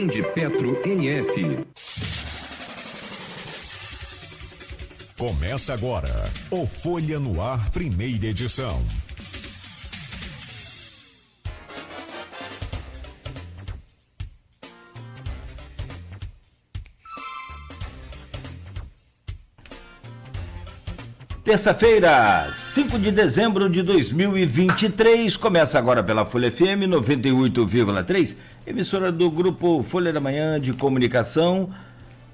De Petro NF. Começa agora o Folha no Ar, primeira edição. Terça-feira, 5 de dezembro de 2023, começa agora pela Folha FM 98,3, emissora do Grupo Folha da Manhã de Comunicação.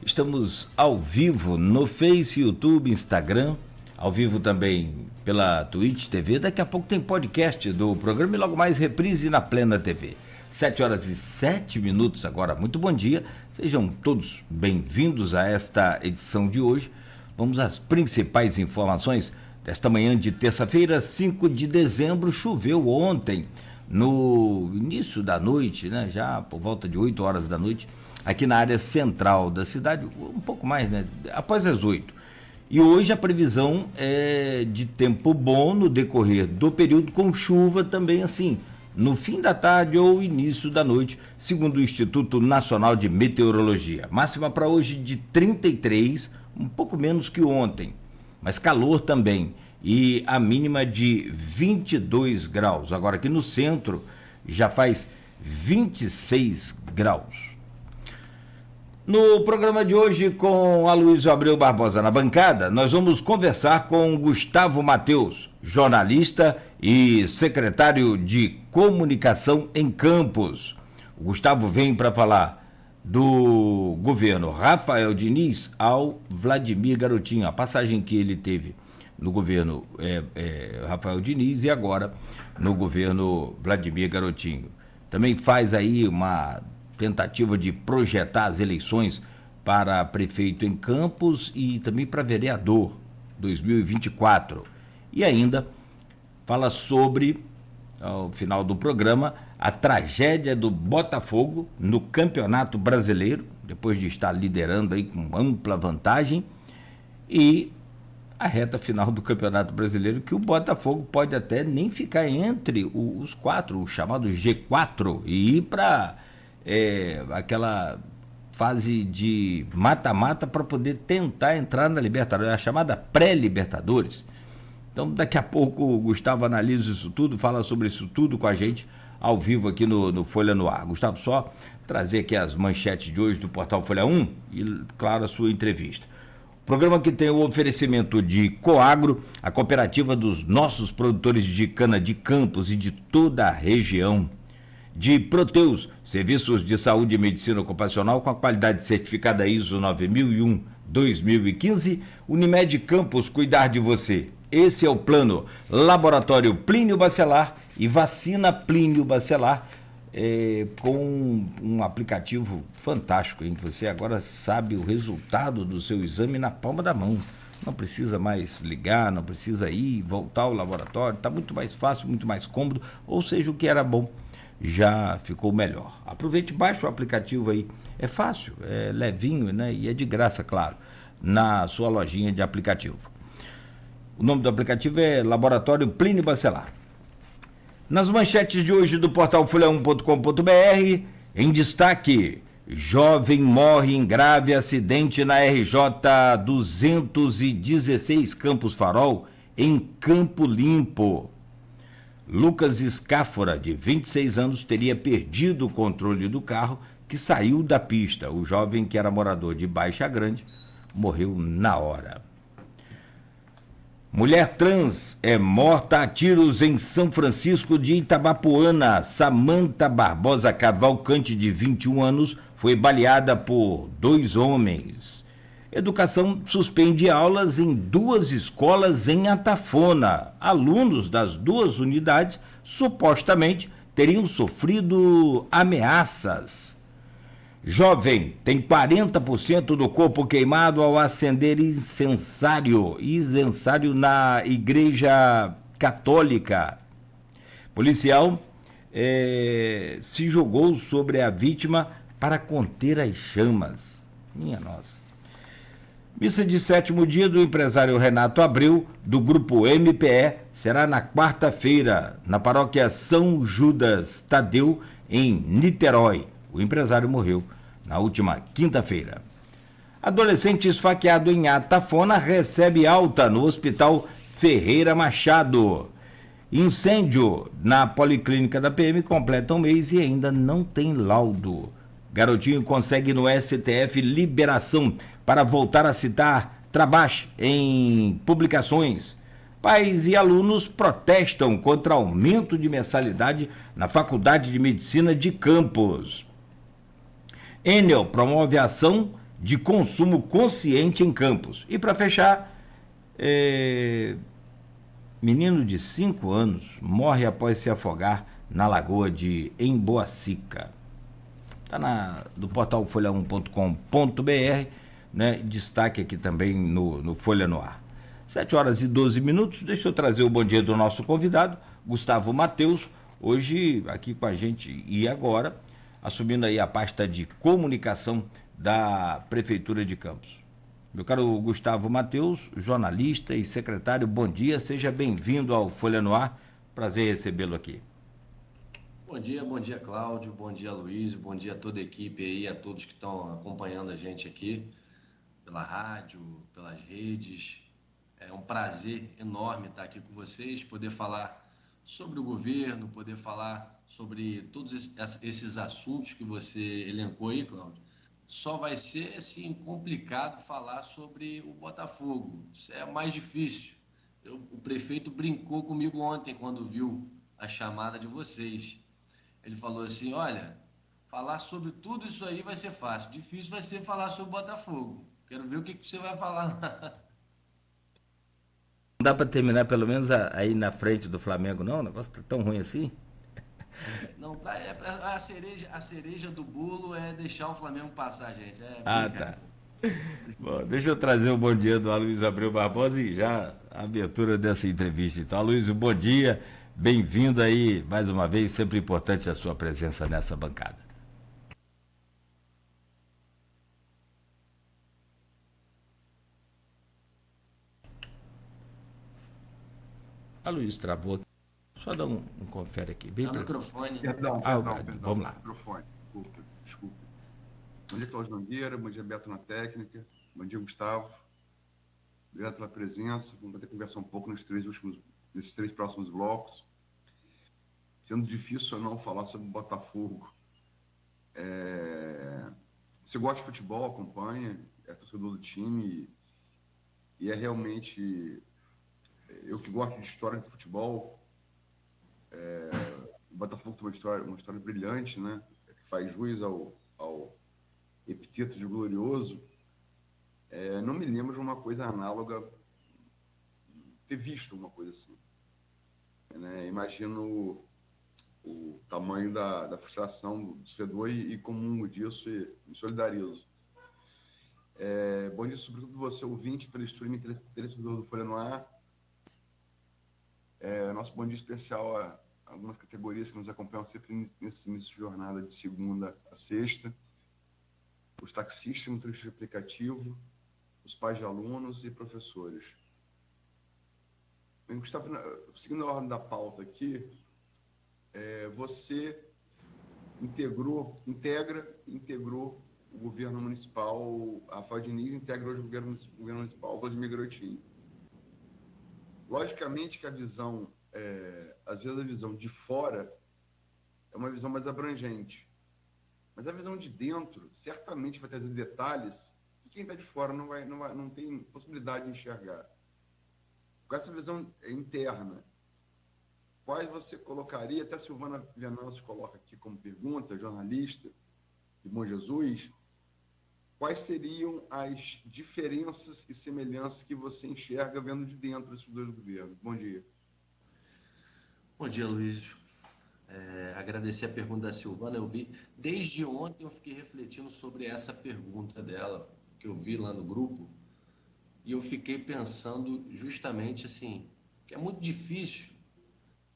Estamos ao vivo no Face, YouTube, Instagram, ao vivo também pela Twitch TV. Daqui a pouco tem podcast do programa e logo mais reprise na Plena TV. 7h07 agora. Muito bom dia, sejam todos bem-vindos a esta edição de hoje. Vamos às principais informações desta manhã de terça-feira, 5 de dezembro. Choveu ontem, no início da noite, né? Já por volta de 8 horas da noite, aqui na área central da cidade, um pouco mais, né? Após as 8. E hoje a previsão é de tempo bom no decorrer do período, com chuva também assim, no fim da tarde ou início da noite, segundo o Instituto Nacional de Meteorologia. Máxima para hoje de 33, um pouco menos que ontem, mas calor também, e a mínima de 22 graus. Agora aqui no centro já faz 26 graus. No programa de hoje, com Aloysio Abreu Barbosa na bancada, nós vamos conversar com Gustavo Mateus, jornalista e secretário de Comunicação em Campos. O Gustavo vem para falar do governo Rafael Diniz ao Vladimir Garotinho, a passagem que ele teve no governo Rafael Diniz e agora no governo Vladimir Garotinho. Também faz aí uma tentativa de projetar as eleições para prefeito em Campos e também para vereador 2024. E ainda fala sobre, ao final do programa, a tragédia do Botafogo no Campeonato Brasileiro, depois de estar liderando aí com ampla vantagem, e a reta final do Campeonato Brasileiro, que o Botafogo pode até nem ficar entre os quatro, o chamado G4, e ir para aquela fase de mata-mata para poder tentar entrar na Libertadores, a chamada pré-Libertadores. Então, daqui a pouco o Gustavo analisa isso tudo, fala sobre isso tudo com a gente, ao vivo aqui no Folha no Ar. Gustavo, só trazer aqui as manchetes de hoje do portal Folha 1 e, claro, a sua entrevista. Programa que tem o oferecimento de Coagro, a cooperativa dos nossos produtores de cana de Campos e de toda a região. De Proteus, serviços de saúde e medicina ocupacional com a qualidade certificada ISO 9001-2015. Unimed Campos, cuidar de você. Esse é o plano. Laboratório Plínio Bacelar e vacina Plínio Bacelar, com um aplicativo fantástico, em que você agora sabe o resultado do seu exame na palma da mão. Não precisa mais ligar, não precisa ir, voltar ao laboratório, está muito mais fácil, muito mais cômodo, ou seja, o que era bom já ficou melhor. Aproveite, baixe o aplicativo aí, é fácil, é levinho, né? E é de graça, claro, na sua lojinha de aplicativo. O nome do aplicativo é Laboratório Plínio Bacelar. Nas manchetes de hoje do portal folha1.com.br, em destaque, jovem morre em grave acidente na RJ 216 Campos Farol, em Campo Limpo. Lucas Escáfora, de 26 anos, teria perdido o controle do carro que saiu da pista. O jovem, que era morador de Baixa Grande, morreu na hora. Mulher trans é morta a tiros em São Francisco de Itabapoana. Samanta Barbosa Cavalcante, de 21 anos, foi baleada por 2 homens. Educação suspende aulas em 2 escolas em Atafona. Alunos das 2 unidades supostamente teriam sofrido ameaças. Jovem tem 40% do corpo queimado ao acender incensário na Igreja Católica. Policial se jogou sobre a vítima para conter as chamas. Minha nossa. Missa de 7º dia do empresário Renato Abreu, do grupo MPE, será na quarta-feira, na paróquia São Judas Tadeu, em Niterói. O empresário morreu na última quinta-feira. Adolescente esfaqueado em Atafona recebe alta no Hospital Ferreira Machado. Incêndio na Policlínica da PM completa um mês e ainda não tem laudo. Garotinho consegue no STF liberação para voltar a citar Trabash em publicações. Pais e alunos protestam contra aumento de mensalidade na Faculdade de Medicina de Campos. Enel promove ação de consumo consciente em Campos. E para fechar, menino de 5 anos morre após se afogar na lagoa de Emboacica. Está do portal folha1.com.br, né? Destaque aqui também no Folha no Ar. 7h12. Deixa eu trazer o bom dia do nosso convidado, Gustavo Matheus, hoje aqui com a gente e agora, assumindo aí a pasta de comunicação da Prefeitura de Campos. Meu caro Gustavo Matheus, jornalista e secretário, bom dia, seja bem-vindo ao Folha no Ar, prazer recebê-lo aqui. Bom dia, Cláudio, bom dia, Luiz, bom dia a toda a equipe aí, a todos que estão acompanhando a gente aqui, pela rádio, pelas redes. É um prazer enorme estar aqui com vocês, poder falar sobre o governo, poder falar sobre todos esses assuntos que você elencou aí, Cláudio. Só vai ser, assim, complicado falar sobre o Botafogo, isso é mais difícil. O prefeito brincou comigo ontem quando viu a chamada de vocês. Ele falou assim, olha, falar sobre tudo isso aí vai ser fácil, difícil vai ser falar sobre o Botafogo. Quero ver o que você vai falar lá. Não dá para terminar pelo menos aí na frente do Flamengo, não? O negócio tá tão ruim assim? Não, a cereja do bolo é deixar o Flamengo passar, gente. Tá. Bom, deixa eu trazer o bom dia do Aloysio Abreu Barbosa e já a abertura dessa entrevista. Então, Aloysio, bom dia, bem-vindo aí mais uma vez, sempre importante a sua presença nessa bancada. Aloysio travou. Só dá um confere aqui. Bem microfone. Perdão. Vamos lá. Microfone. Desculpa. Bom dia, Cláudio Nogueira. Bom dia, Beto na técnica. Bom dia, Gustavo. Obrigado pela presença. Vamos poder conversar um pouco nesses três próximos blocos. Sendo difícil ou não falar sobre o Botafogo. Você gosta de futebol, acompanha, é torcedor do time e é realmente... Eu que gosto de história de futebol, o Botafogo tem uma história brilhante, né? Que faz jus ao epiteto de glorioso. Não me lembro de uma coisa análoga, ter visto uma coisa assim. Né? Imagino o tamanho da frustração do torcedor e comungo disso e me solidarizo. Bom dia, sobretudo você, ouvinte, pelo streaming telespectador do Folha no Ar. Nosso bom dia especial a algumas categorias que nos acompanham sempre nesse início de jornada de segunda a sexta. Os taxistas, motoristas de aplicativo, os pais de alunos e professores. Bem, Gustavo, seguindo a ordem da pauta aqui, você integrou o governo municipal, a Rafael Diniz integra hoje o governo municipal, Vladimir Garotinho. Logicamente que a visão, às vezes a visão de fora é uma visão mais abrangente, mas a visão de dentro certamente vai trazer detalhes que quem está de fora não tem possibilidade de enxergar. Com essa visão interna, quais você colocaria, até a Silvana Venâncio coloca aqui como pergunta, jornalista de Bom Jesus, quais seriam as diferenças e semelhanças que você enxerga vendo de dentro desses dois governos? Bom dia. Bom dia, Luiz. Agradecer a pergunta da Silvana. Eu vi, desde ontem eu fiquei refletindo sobre essa pergunta dela, que eu vi lá no grupo, e eu fiquei pensando justamente assim, que é muito difícil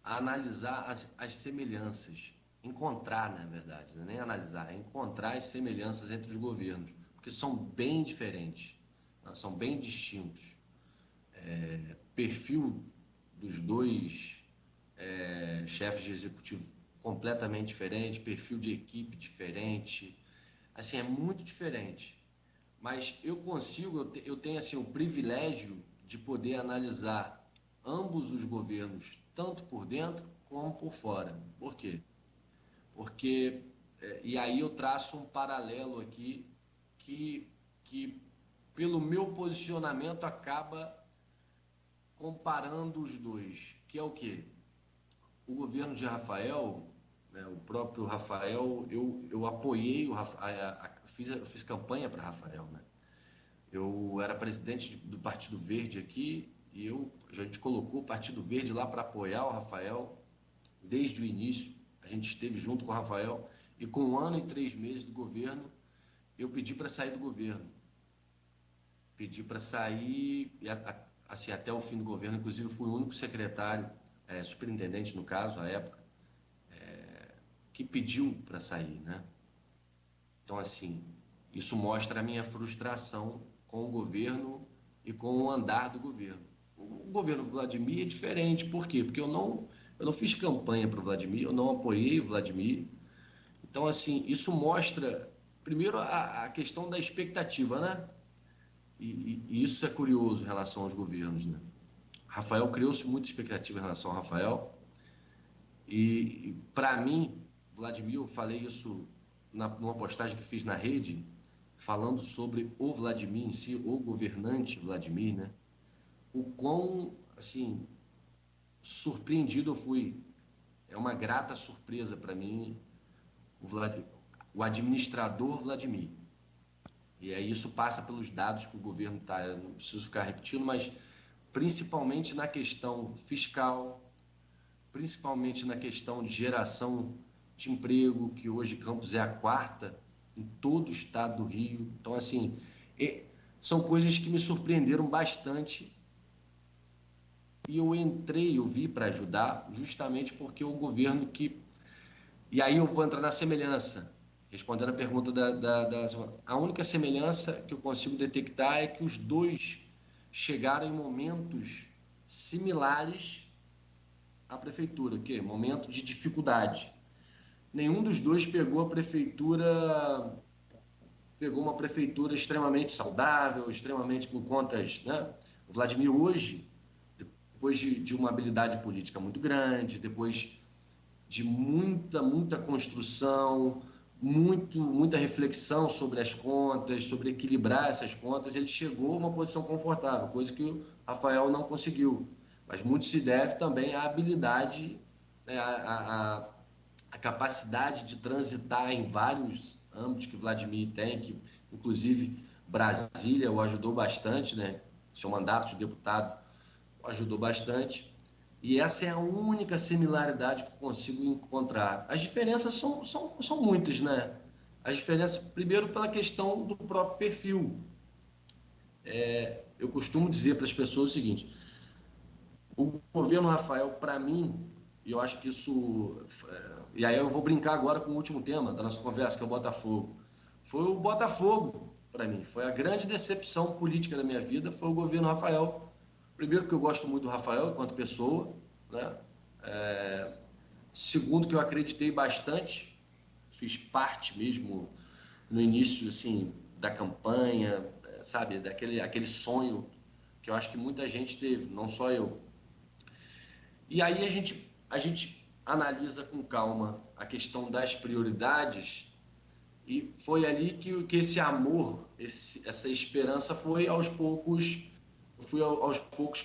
analisar as semelhanças, encontrar, na verdade, não é nem analisar, é encontrar as semelhanças entre os governos, porque são bem diferentes, são bem distintos. Perfil dos dois chefes de executivo completamente diferente, perfil de equipe diferente, assim, é muito diferente. Mas eu tenho assim o privilégio de poder analisar ambos os governos, tanto por dentro como por fora. Por quê? Porque, e aí eu traço um paralelo aqui que pelo meu posicionamento acaba comparando os dois, que é o quê? O governo de Rafael, né, o próprio Rafael, eu apoiei o Rafael, eu fiz campanha para Rafael, né? Eu era presidente do Partido Verde aqui e a gente colocou o Partido Verde lá para apoiar o Rafael desde o início. A gente esteve junto com o Rafael e com 1 ano e 3 meses do governo, eu pedi para sair do governo. Pedi para sair, assim, até o fim do governo, inclusive fui o único secretário, superintendente no caso, à época, que pediu para sair, né? Então, assim, isso mostra a minha frustração com o governo e com o andar do governo. O governo Vladimir é diferente, por quê? Porque eu não fiz campanha para o Vladimir, eu não apoiei o Vladimir. Então, assim, isso mostra, primeiro, a questão da expectativa, né? E isso é curioso em relação aos governos, né? Rafael, criou-se muita expectativa em relação ao Rafael. E para mim, Vladimir, eu falei isso numa postagem que fiz na rede, falando sobre o Vladimir em si, o governante Vladimir, né? O quão, assim, surpreendido eu fui. É uma grata surpresa para mim o administrador Vladimir. E aí isso passa pelos dados que o governo está, eu não preciso ficar repetindo, mas principalmente na questão fiscal, principalmente na questão de geração de emprego, que hoje Campos é a 4ª em todo o estado do Rio. Então, assim, são coisas que me surpreenderam bastante. E eu vi para ajudar, justamente porque o governo que... E aí eu vou entrar na semelhança, respondendo a pergunta a única semelhança que eu consigo detectar é que os dois chegaram em momentos similares à prefeitura, que é momento de dificuldade. Nenhum dos dois pegou uma prefeitura extremamente saudável, extremamente com contas, né? O Vladimir hoje, depois de uma habilidade política muito grande, depois de muita construção, muita reflexão sobre as contas, sobre equilibrar essas contas, ele chegou a uma posição confortável, coisa que o Rafael não conseguiu. Mas muito se deve também à habilidade, né, a capacidade de transitar em vários âmbitos que o Vladimir tem, que inclusive Brasília o ajudou bastante, né? Seu mandato de deputado o ajudou bastante. E essa é a única similaridade que eu consigo encontrar. As diferenças são muitas, né? As diferenças, primeiro, pela questão do próprio perfil. Eu costumo dizer para as pessoas o seguinte: o governo Rafael, para mim, e eu acho que isso... E aí eu vou brincar agora com o último tema da nossa conversa, que é o Botafogo. Foi o Botafogo, para mim. Foi a grande decepção política da minha vida, foi o governo Rafael. Primeiro, porque eu gosto muito do Rafael enquanto pessoa, né? Segundo, que eu acreditei bastante, fiz parte mesmo no início, assim, da campanha, sabe, aquele sonho que eu acho que muita gente teve, não só eu. E aí a gente analisa com calma a questão das prioridades e foi ali que esse amor, essa esperança foi aos poucos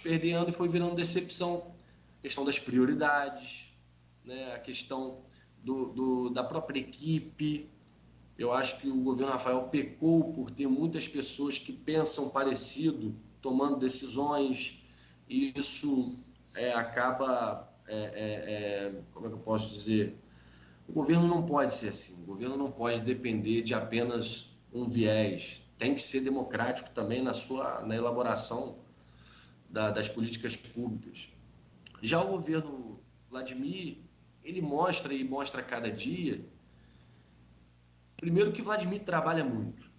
perdendo e foi virando decepção. A questão das prioridades, né? A questão da própria equipe. Eu acho que o governo Rafael pecou por ter muitas pessoas que pensam parecido, tomando decisões, e isso acaba, como é que eu posso dizer? O governo não pode ser assim, o governo não pode depender de apenas um viés, tem que ser democrático também na elaboração das políticas públicas. Já o governo Vladimir, ele mostra a cada dia, primeiro que Vladimir trabalha muito.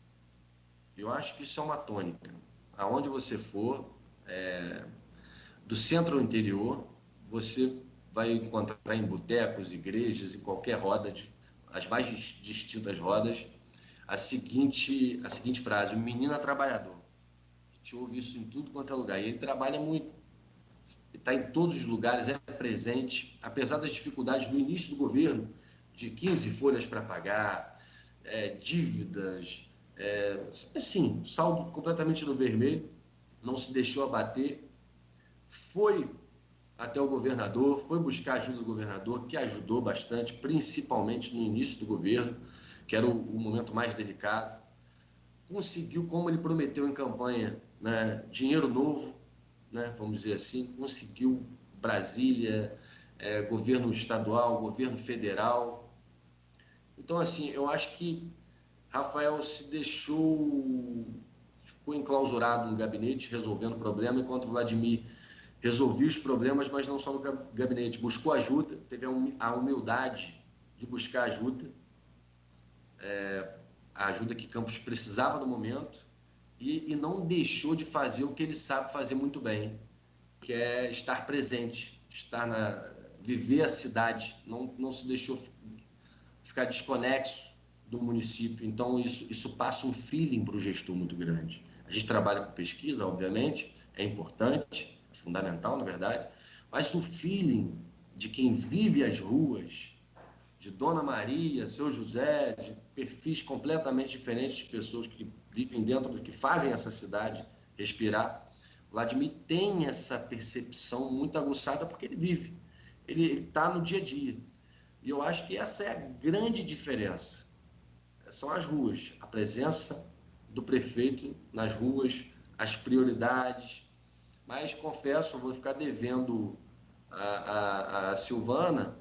Eu acho que isso é uma tônica. Aonde você for, do centro ao interior, você vai encontrar em botecos, igrejas, em qualquer roda, as mais distintas rodas, a seguinte frase: o menino é trabalhador. A gente ouve isso em tudo quanto é lugar. E ele trabalha muito, está em todos os lugares, é presente, apesar das dificuldades do início do governo, de 15 folhas para pagar, dívidas, assim, saldo completamente no vermelho, não se deixou abater, foi até o governador, foi buscar ajuda do governador, que ajudou bastante, principalmente no início do governo, que era o momento mais delicado. Conseguiu, como ele prometeu em campanha, né, dinheiro novo, né, vamos dizer assim, conseguiu Brasília, governo estadual, governo federal. Então, assim, eu acho que Rafael se deixou, ficou enclausurado no gabinete, resolvendo o problema, enquanto Vladimir resolvia os problemas, mas não só no gabinete, buscou ajuda, teve a humildade de buscar ajuda, a ajuda que Campos precisava no momento, e não deixou de fazer o que ele sabe fazer muito bem, que é estar presente, viver a cidade, não se deixou ficar desconexo do município. Então isso passa um feeling para o gestor muito grande. A gente trabalha com pesquisa, obviamente, é importante, é fundamental, na verdade, mas o feeling de quem vive as ruas, de Dona Maria, Seu José, de perfis completamente diferentes de pessoas que vivem dentro, que fazem essa cidade respirar. Vladimir tem essa percepção muito aguçada porque ele vive, ele está no dia a dia. E eu acho que essa é a grande diferença. São as ruas, a presença do prefeito nas ruas, as prioridades. Mas confesso, eu vou ficar devendo a Silvana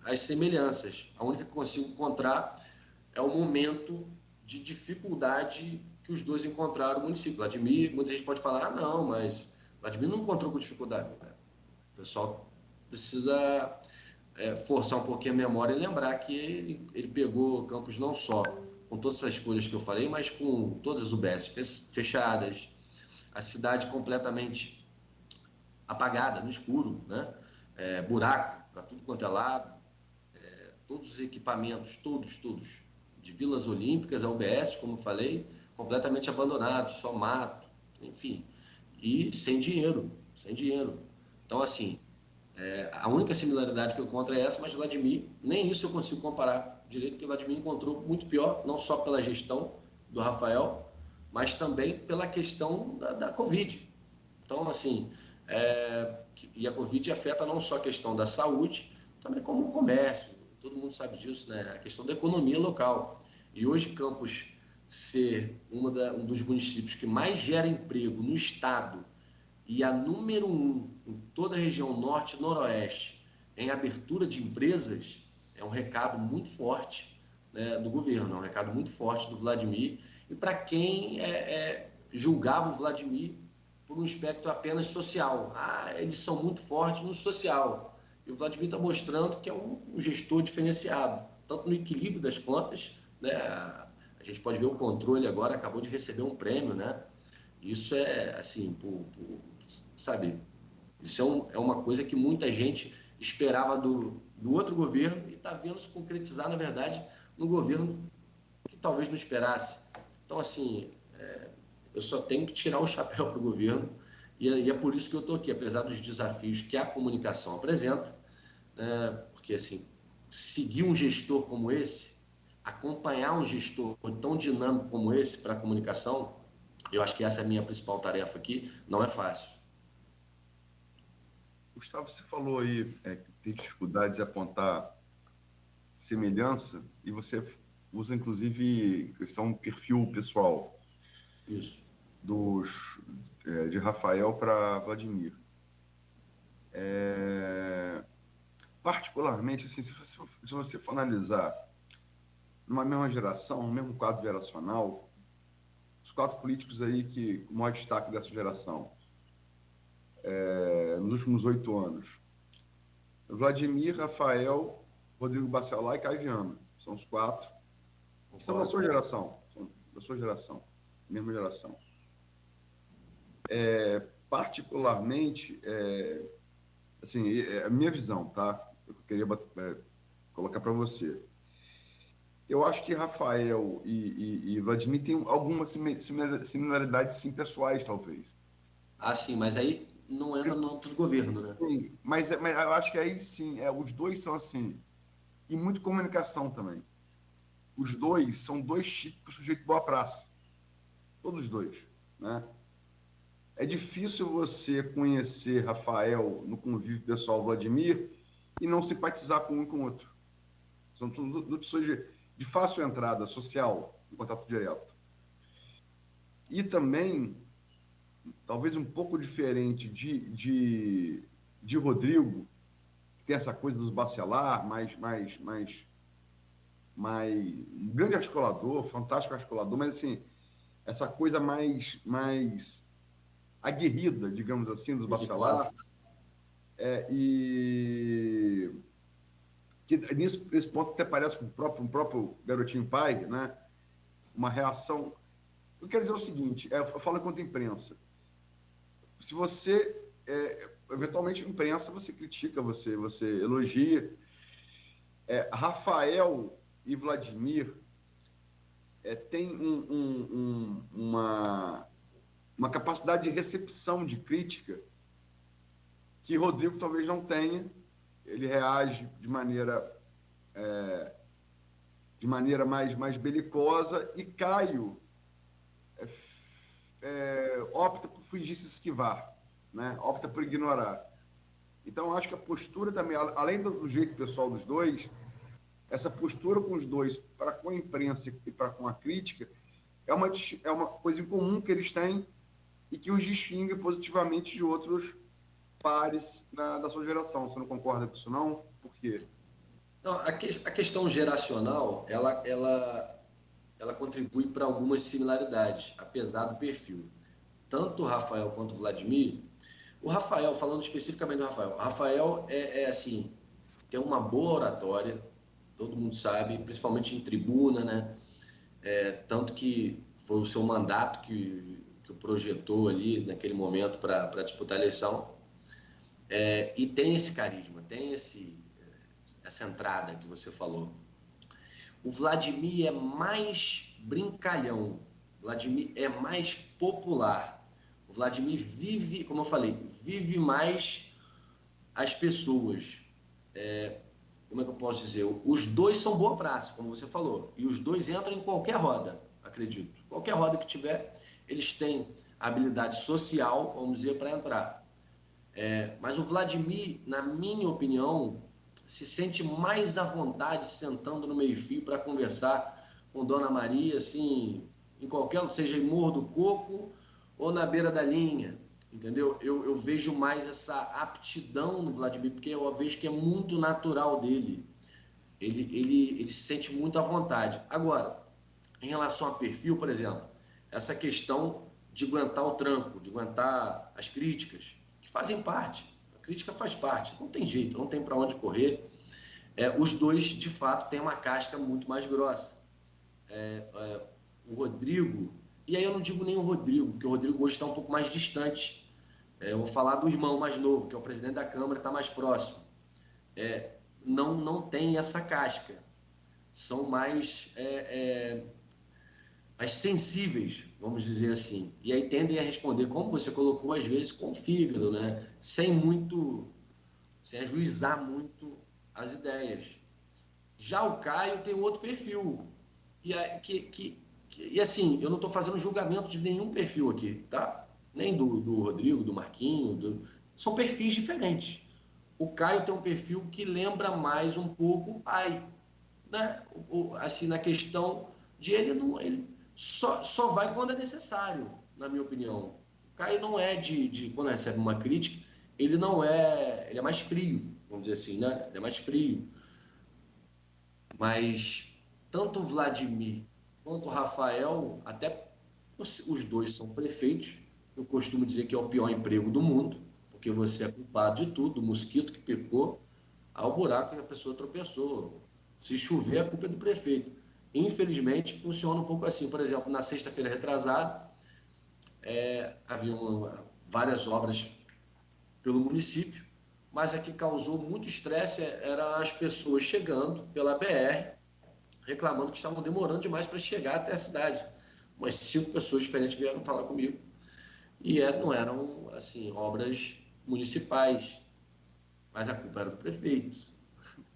as semelhanças. A única que consigo encontrar é o momento de dificuldade que os dois encontraram no município. Vladimir, muita gente pode falar, não, mas Vladimir não encontrou com dificuldade. O pessoal precisa forçar um pouquinho a memória e lembrar que ele pegou Campos não só com todas essas folhas que eu falei, mas com todas as UBS fechadas, a cidade completamente apagada, no escuro, né? Buraco para tudo quanto é lado, todos os equipamentos, todos, de Vilas Olímpicas, a UBS, como eu falei, completamente abandonados, só mato, enfim, e sem dinheiro. Então, assim, a única similaridade que eu encontro é essa, mas Vladimir, nem isso eu consigo comparar direito, porque Vladimir encontrou muito pior, não só pela gestão do Rafael, mas também pela questão da Covid. Então, assim, e a Covid afeta não só a questão da saúde, também como o comércio, todo mundo sabe disso, né? A questão da economia local. E hoje Campos ser um dos municípios que mais gera emprego no estado e a número 1 em toda a região norte e noroeste em abertura de empresas, é um recado muito forte, né, do governo, é um recado muito forte do Vladimir, e para quem julgava o Vladimir por um aspecto apenas social. Eles são muito fortes no social. E o Vladimir está mostrando que é um gestor diferenciado, tanto no equilíbrio das contas, né? A gente pode ver o controle agora, acabou de receber um prêmio, né? Isso é, assim, sabe, isso é uma coisa que muita gente esperava do outro governo e está vendo se concretizar, na verdade, no governo que talvez não esperasse. Então, assim, eu só tenho que tirar o chapéu para o governo e é por isso que eu estou aqui, apesar dos desafios que a comunicação apresenta, né? Porque, assim, seguir um gestor como esse, acompanhar um gestor tão dinâmico como esse para a comunicação, eu acho que essa é a minha principal tarefa aqui, não é fácil. Gustavo, você falou aí que tem dificuldades de apontar semelhança e você usa, inclusive, questão perfil pessoal. Isso. De Rafael para Vladimir. Particularmente, assim, se você for analisar numa mesma geração, no mesmo quadro geracional, os 4 políticos aí que o maior destaque dessa geração, nos últimos 8 anos, Vladimir, Rafael, Rodrigo Bacelar e Caio Viana. São os 4 que são da sua geração, mesma geração. Particularmente, assim, é a minha visão, tá? Eu queria colocar para você. Eu acho que Rafael e Vladimir têm algumas similaridades, sim, pessoais, talvez. Ah, sim, mas aí não entra no âmbito do governo, né? Sim, mas eu acho que aí sim, os dois são assim. E muito comunicação também. Os dois são dois típicos sujeitos de boa praça. Todos os dois, né? É difícil você conhecer Rafael no convívio pessoal Vladimir e não simpatizar com um e com o outro. São duas pessoas de fácil entrada social, em contato direto. E também, talvez um pouco diferente de Rodrigo, que tem essa coisa dos bacelar, um grande articulador, fantástico articulador, mas assim, essa coisa mais aguerrida, digamos assim, dos bacelar. E que nesse ponto até parece com um próprio garotinho pai, né? Uma reação. Eu quero dizer o seguinte, eu falo enquanto imprensa. Se você, eventualmente, imprensa, você critica, você elogia. Rafael e Vladimir têm uma capacidade de recepção de crítica que Rodrigo talvez não tenha. Ele reage de maneira mais belicosa, e Caio opta por fingir se esquivar, né? Opta por ignorar. Então, eu acho que a postura também, além do jeito pessoal dos dois, essa postura com os dois, para com a imprensa e para com a crítica, é uma coisa em comum que eles têm e que os distingue positivamente de outros pares da sua geração. Você não concorda com isso, não? Por quê? Não, a questão geracional, ela contribui para algumas similaridades, apesar do perfil. Tanto o Rafael quanto o Vladimir. O Rafael, falando especificamente do Rafael, Rafael assim, tem uma boa oratória, todo mundo sabe, principalmente em tribuna, né? Tanto que foi o seu mandato que o projetou ali naquele momento para disputar a eleição. E tem esse carisma, tem essa entrada que você falou. O Vladimir é mais brincalhão, o Vladimir é mais popular. O Vladimir vive, como eu falei, vive mais as pessoas. Como é que eu posso dizer? Os dois são boa praça, como você falou, e os dois entram em qualquer roda, acredito. Qualquer roda que tiver, eles têm habilidade social, vamos dizer, para entrar. Mas o Vladimir, na minha opinião, se sente mais à vontade sentando no meio-fio para conversar com Dona Maria, assim, em qualquer, seja em Morro do Coco ou na beira da linha, entendeu? Eu vejo mais essa aptidão no Vladimir, porque eu vejo que é muito natural dele. Ele se sente muito à vontade. Agora, em relação a perfil, por exemplo, essa questão de aguentar o tranco, de aguentar as críticas, que fazem parte. A crítica faz parte, não tem jeito, não tem para onde correr. Os dois, de fato, têm uma casca muito mais grossa. O Rodrigo, e aí eu não digo nem o Rodrigo, porque o Rodrigo hoje está um pouco mais distante. Eu vou falar do irmão mais novo, que é o presidente da Câmara, está mais próximo. Não tem essa casca. São mais sensíveis, vamos dizer assim. E aí tendem a responder, como você colocou, às vezes, com o fígado, né? Sem ajuizar muito as ideias. Já o Caio tem outro perfil. E assim, eu não estou fazendo julgamento de nenhum perfil aqui, tá? Nem do Rodrigo, do Marquinho, são perfis diferentes. O Caio tem um perfil que lembra mais um pouco o pai, né? Assim, na questão de ele só vai quando é necessário, na minha opinião. O Caio não é quando recebe uma crítica, ele é mais frio, vamos dizer assim, né? Ele é mais frio. Mas tanto o Vladimir quanto o Rafael, até os dois são prefeitos. Eu costumo dizer que é o pior emprego do mundo, porque você é culpado de tudo, do mosquito que picou ao buraco que a pessoa tropeçou. Se chover, a culpa é do prefeito. Infelizmente, funciona um pouco assim. Por exemplo, na sexta-feira retrasada, havia várias obras pelo município. mas a que causou muito estresse eram as pessoas chegando pela BR, reclamando que estavam demorando demais para chegar até a cidade. Umas 5 pessoas diferentes vieram falar comigo. E não eram, assim, obras municipais, mas a culpa era do prefeito.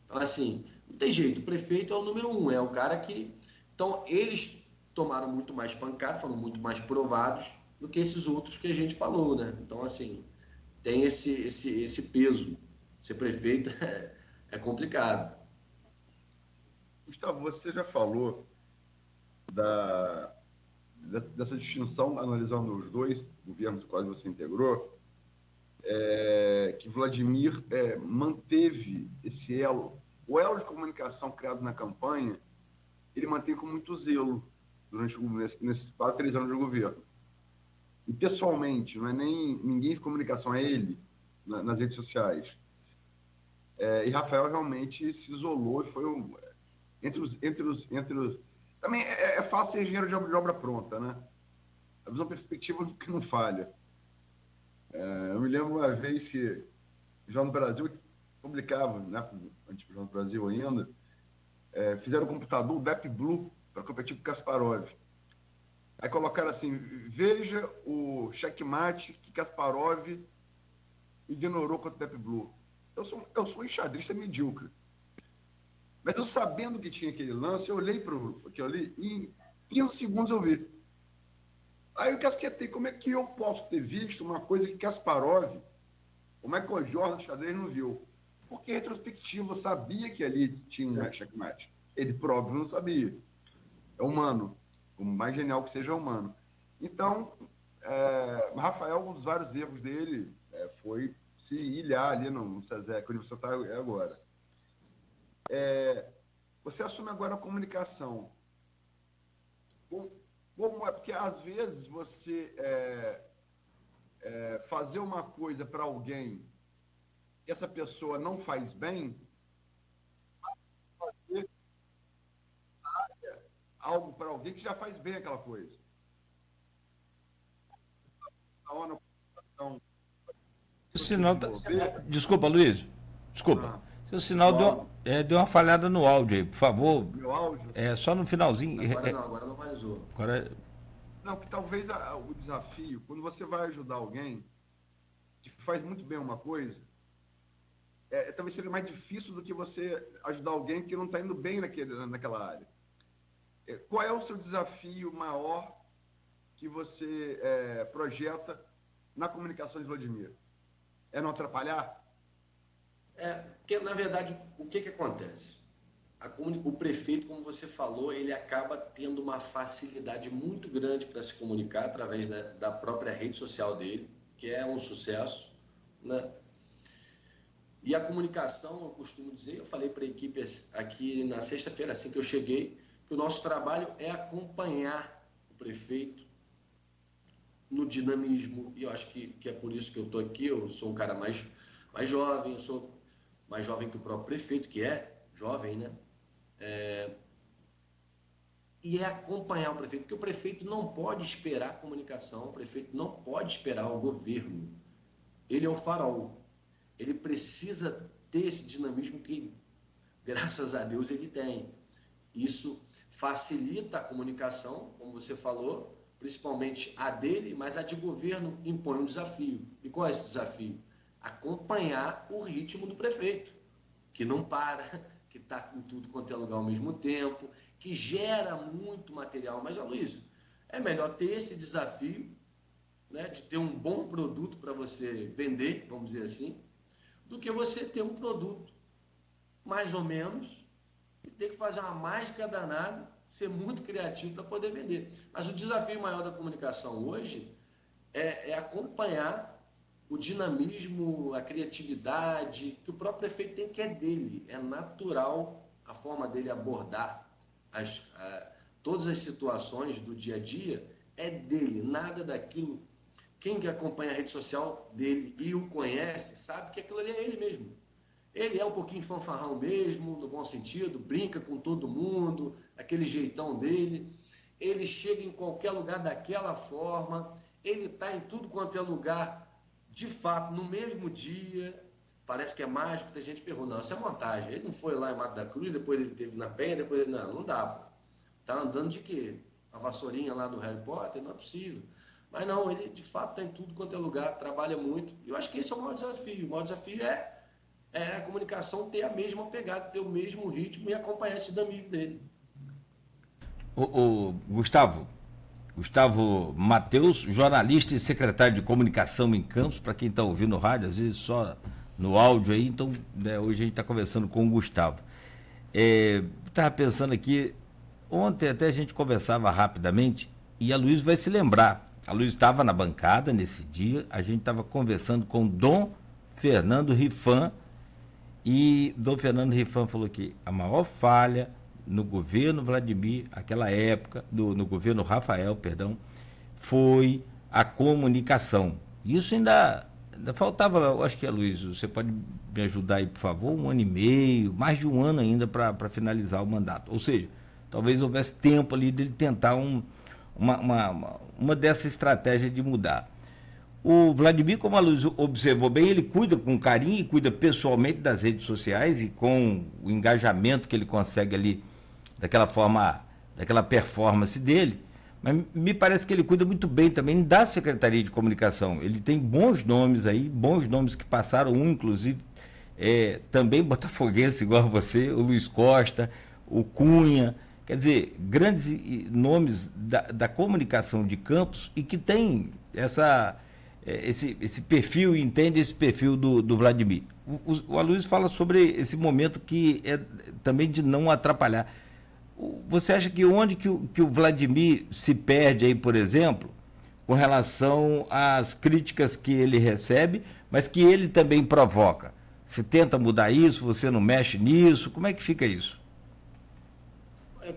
Então, assim, não tem jeito, o prefeito é o número 1, é o cara que... Então, eles tomaram muito mais pancada, foram muito mais provados do que esses outros que a gente falou, né? Então, assim, tem esse peso. Ser prefeito é complicado. Gustavo, você já falou dessa distinção, analisando os dois governos os quais você integrou, que Vladimir manteve esse elo. O elo de comunicação criado na campanha, ele mantém com muito zelo durante nesses 4, 3 anos de governo. E, pessoalmente, não é nem ninguém de comunicação, é ele, nas redes sociais. E Rafael realmente se isolou e foi entre os... Também é fácil ser engenheiro de obra pronta, né? A visão perspectiva que não falha. Eu me lembro uma vez que o Jornal do Brasil publicava, né, antes do Jornal do Brasil ainda, fizeram o computador, o Deep Blue, para competir com o Kasparov. Aí colocaram assim, veja o checkmate que Kasparov ignorou contra o Deep Blue. Eu sou um enxadrista medíocre. Mas eu sabendo que tinha aquele lance, eu olhei para aquilo ali e em 15 segundos eu vi. Aí eu casquetei, como é que eu posso ter visto uma coisa que Kasparov, o Michael Jordan do xadrez, não viu? Porque, em retrospectiva, eu sabia que ali tinha checkmate. Ele, por óbvio, não sabia. É humano. O mais genial que seja, é humano. Então, Rafael, um dos vários erros dele foi se ilhar ali no SESEC, onde você está agora. Você assume agora a comunicação. Como é? Porque, às vezes, você fazer uma coisa para alguém que essa pessoa não faz bem, fazer algo para alguém que já faz bem aquela coisa. O sinal Desculpa, Luiz. Desculpa. Seu sinal deu uma falhada no áudio aí, por favor. Meu áudio? Só no finalzinho. Agora normalizou. Não, que talvez o desafio, quando você vai ajudar alguém que faz muito bem uma coisa, talvez seja mais difícil do que você ajudar alguém que não está indo bem naquela área. Qual é o seu desafio maior que você projeta na comunicação de Vladimir? É não atrapalhar? Porque, na verdade, o que acontece? O prefeito, como você falou, ele acaba tendo uma facilidade muito grande para se comunicar através da própria rede social dele, que é um sucesso, né? E a comunicação, eu costumo dizer, eu falei para a equipe aqui na sexta-feira, assim que eu cheguei, que o nosso trabalho é acompanhar o prefeito no dinamismo, e eu acho que é por isso que eu estou aqui. Eu sou um cara mais jovem, eu sou mais jovem que o próprio prefeito, que é jovem, né? E acompanhar o prefeito, porque o prefeito não pode esperar a comunicação, o prefeito não pode esperar o governo. Ele é o farol. Ele precisa ter esse dinamismo que, graças a Deus, ele tem. Isso facilita a comunicação, como você falou, principalmente a dele, mas a de governo impõe um desafio. E qual é esse desafio? Acompanhar o ritmo do prefeito, que não para, que está em tudo quanto é lugar ao mesmo tempo, que gera muito material. Mas, Aloysio, é melhor ter esse desafio, né, de ter um bom produto para você vender, vamos dizer assim, do que você ter um produto mais ou menos e ter que fazer uma mágica danada, ser muito criativo para poder vender. Mas o desafio maior da comunicação hoje é acompanhar o dinamismo, a criatividade que o próprio prefeito tem, que é dele. É natural a forma dele abordar todas as situações do dia a dia, é dele, nada daquilo. Quem que acompanha a rede social dele e o conhece, sabe que aquilo ali é ele mesmo. Ele é um pouquinho fanfarrão mesmo, no bom sentido, brinca com todo mundo, aquele jeitão dele. Ele chega em qualquer lugar daquela forma, ele está em tudo quanto é lugar, de fato, no mesmo dia. parece que é mágico, tem gente que pergunta, não, isso é montagem. Ele não foi lá em Mato da Cruz, depois ele teve na Penha, depois ele... Não dá, pô. Tá andando de quê? A vassourinha lá do Harry Potter? Não é possível. Mas não, ele de fato está em tudo quanto é lugar, trabalha muito. E eu acho que esse é o maior desafio. O maior desafio é a comunicação ter a mesma pegada, ter o mesmo ritmo e acompanhar esse amigo dele. O Gustavo Matheus, jornalista e secretário de comunicação em Campos, para quem está ouvindo no rádio, às vezes só no áudio aí, então né, hoje a gente está conversando com o Gustavo. Estava pensando aqui, ontem até a gente conversava rapidamente, e a Luiz vai se lembrar, a Luiz estava na bancada nesse dia, a gente estava conversando com Dom Fernando Rifan, e Dom Fernando Rifan falou que a maior falha no governo Vladimir, aquela época, no governo Rafael, perdão, foi a comunicação. Isso ainda faltava, eu acho que Luiz, você pode me ajudar aí, por favor, 1 ano e meio, mais de 1 ano ainda para finalizar o mandato. Ou seja, talvez houvesse tempo ali dele tentar uma dessa estratégia de mudar. O Vladimir, como a Luiz observou bem, ele cuida com carinho e cuida pessoalmente das redes sociais e com o engajamento que ele consegue ali, daquela forma, daquela performance dele, mas me parece que ele cuida muito bem também da Secretaria de Comunicação. Ele tem bons nomes aí, bons nomes que passaram, inclusive, também botafoguense igual a você, o Luiz Costa, o Cunha, quer dizer, grandes nomes da comunicação de Campos e que tem esse perfil, entende esse perfil do Vladimir. O Aloysio fala sobre esse momento que é também de não atrapalhar. Você acha que onde que o Vladimir se perde aí, por exemplo, com relação às críticas que ele recebe, mas que ele também provoca? Você tenta mudar isso, você não mexe nisso, como é que fica isso?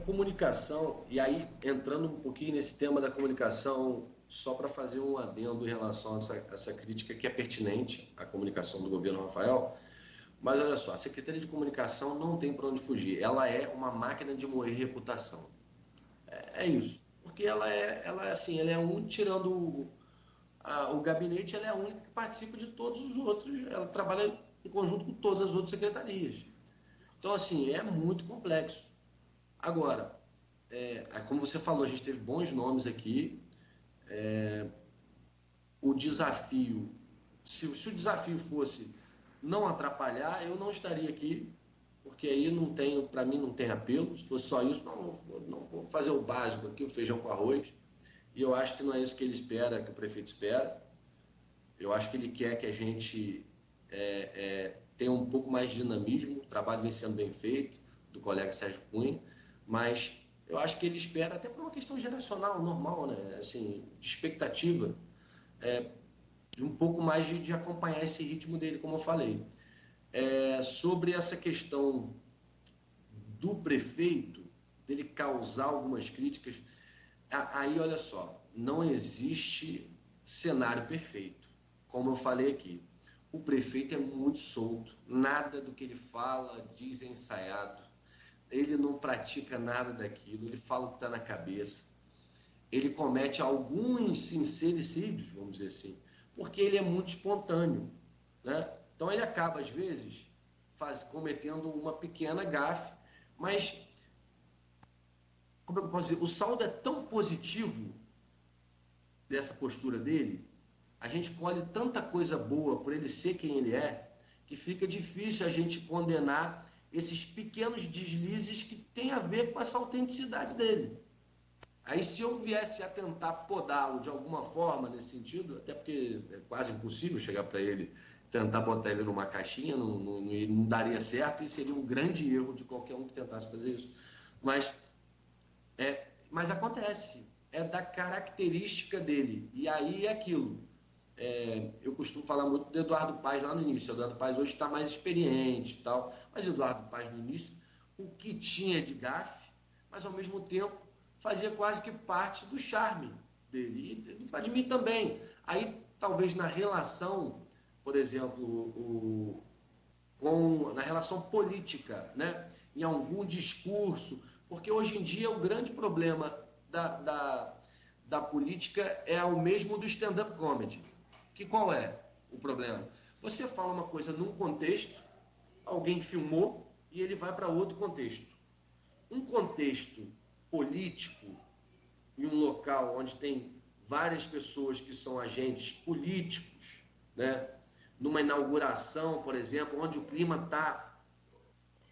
Comunicação, e aí entrando um pouquinho nesse tema da comunicação, só para fazer um adendo em relação a essa crítica que é pertinente à comunicação do governo Rafael, mas olha só, a Secretaria de Comunicação não tem para onde fugir, ela é uma máquina de moer reputação. É isso, porque ela é assim, ela é tirando o gabinete, ela é a única que participa de todos os outros, ela trabalha em conjunto com todas as outras secretarias. Então, assim, é muito complexo. Agora, como você falou, a gente teve bons nomes aqui. O desafio, se o desafio fosse não atrapalhar, eu não estaria aqui, porque aí para mim não tem apelo. Se fosse só isso, não vou fazer o básico aqui, o feijão com arroz. E eu acho que não é isso que ele espera, que o prefeito espera. Eu acho que ele quer que a gente tenha um pouco mais de dinamismo, o trabalho vem sendo bem feito, do colega Sérgio Cunha, mas eu acho que ele espera, até por uma questão geracional, normal, né? Assim, de expectativa, de um pouco mais de acompanhar esse ritmo dele, como eu falei. Sobre essa questão do prefeito, dele causar algumas críticas, aí, olha só, não existe cenário perfeito. Como eu falei aqui, o prefeito é muito solto, nada do que ele fala, diz é ensaiado. Ele não pratica nada daquilo, ele fala o que está na cabeça. Ele comete alguns sincericídios, vamos dizer assim, porque ele é muito espontâneo, né? Então ele acaba, às vezes, cometendo uma pequena gafe, mas, como eu posso dizer, o saldo é tão positivo dessa postura dele, a gente colhe tanta coisa boa por ele ser quem ele é, que fica difícil a gente condenar esses pequenos deslizes que tem a ver com essa autenticidade dele. Aí, se eu viesse a tentar podá-lo de alguma forma nesse sentido, até porque é quase impossível chegar para ele, tentar botar ele numa caixinha, não daria certo e seria um grande erro de qualquer um que tentasse fazer isso. Mas acontece, é da característica dele. E aí é aquilo. Eu costumo falar muito do Eduardo Paes lá no início. O Eduardo Paes hoje está mais experiente e tal, mas o Eduardo Paes no início, o que tinha de gafe, mas ao mesmo tempo fazia quase que parte do charme dele, e do Vladimir também. Aí, talvez na relação, por exemplo, na relação política, né? Em algum discurso, porque hoje em dia o grande problema da política é o mesmo do stand-up comedy. Qual é o problema? Você fala uma coisa num contexto, alguém filmou e ele vai para outro contexto. Um contexto político em um local onde tem várias pessoas que são agentes políticos, né? Numa inauguração, por exemplo, onde o clima está...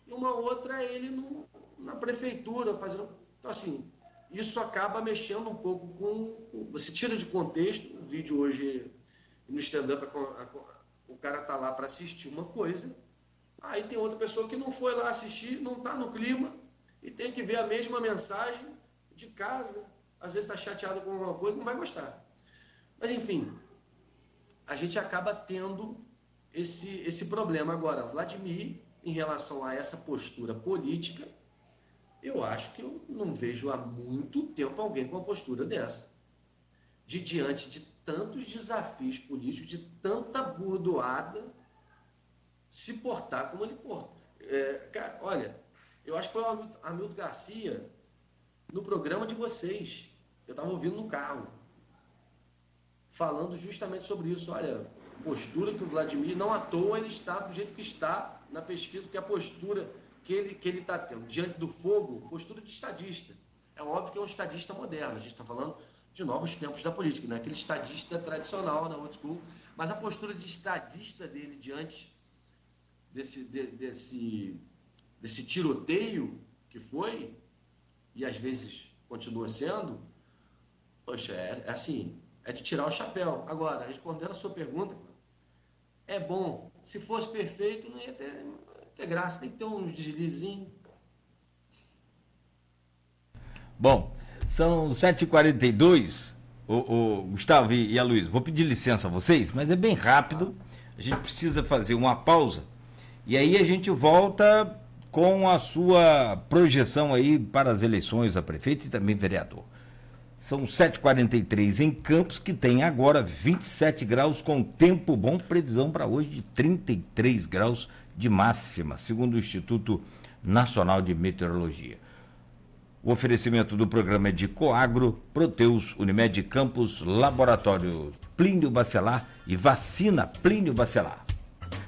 E uma outra é ele na prefeitura fazendo... Então, assim, isso acaba mexendo um pouco com... Você tira de contexto, o vídeo hoje no stand-up, o cara está lá para assistir uma coisa, aí tem outra pessoa que não foi lá assistir, não está no clima, e tem que ver a mesma mensagem de casa, às vezes está chateado com alguma coisa, não vai gostar. Mas, enfim, a gente acaba tendo esse problema. Agora, Vladimir, em relação a essa postura política, eu acho que eu não vejo há muito tempo alguém com uma postura dessa. Diante de tantos desafios políticos, de tanta burdoada, se portar como ele porta. Cara, olha, eu acho que foi o Hamilton Garcia, no programa de vocês, eu estava ouvindo no carro, falando justamente sobre isso. Olha, postura que o Vladimir, não à toa ele está do jeito que está na pesquisa, porque a postura que ele está tendo diante do fogo, postura de estadista. É óbvio que é um estadista moderno, a gente está falando de novos tempos da política, né? Aquele estadista tradicional, na old school, mas a postura de estadista dele diante desse tiroteio que foi, e às vezes continua sendo, poxa, é assim, é de tirar o chapéu. Agora, respondendo a sua pergunta, é bom. Se fosse perfeito, não ia ter graça, tem que ter uns deslizinhos. Bom, são 7h42, o Gustavo e a Luísa. Vou pedir licença a vocês, mas é bem rápido. A gente precisa fazer uma pausa. E aí a gente volta com a sua projeção aí para as eleições a prefeito e também vereador. São 7h43 em Campos, que tem agora 27 graus com tempo bom, previsão para hoje de 33 graus de máxima, segundo o Instituto Nacional de Meteorologia. O oferecimento do programa é de Coagro, Proteus, Unimed Campos, Laboratório Plínio Bacelar e Vacina Plínio Bacelar.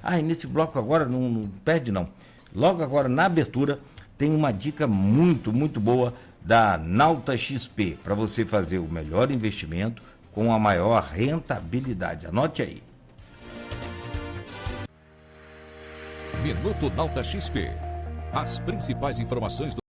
E nesse bloco agora, não perde não. Logo agora, na abertura, tem uma dica muito, muito boa da Nauta XP, para você fazer o melhor investimento com a maior rentabilidade. Anote aí. Minuto Nauta XP. As principais informações do